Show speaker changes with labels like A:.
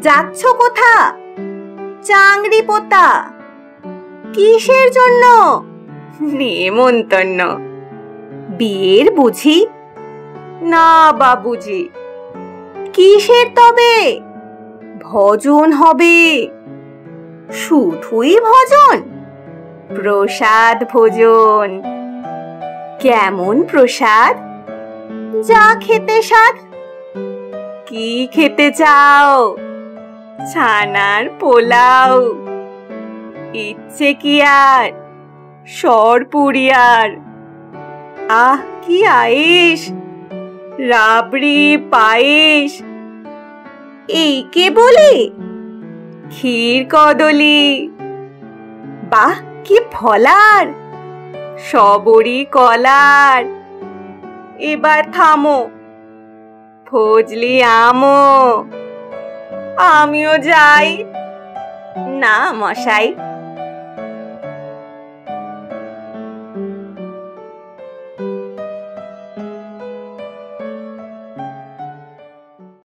A: যাচ্ছ কোথা? চাংড়ি পোতা। কিসের জন্য? নেমন্তন্ন। বিয়ের বুঝি? না বাবুজি। কিসের তবে? ভজন হবে। শুধুই ভজন? প্রসাদ ভোজন। কেমন প্রসাদ? যা খেতে স্বাদ। কি খেতে চাও? ছানার পোলাও। ইচ্ছে কি আর? সরপুরিয়ার। আহ কি আয়েশ! রাবড়ি পায়েস। এই কে বলি? ক্ষীর কদলি। বাহ কি ফলার! সবরি কলার। এবার থামো, ফজলি আমও। আমিও যাই। না মশাই,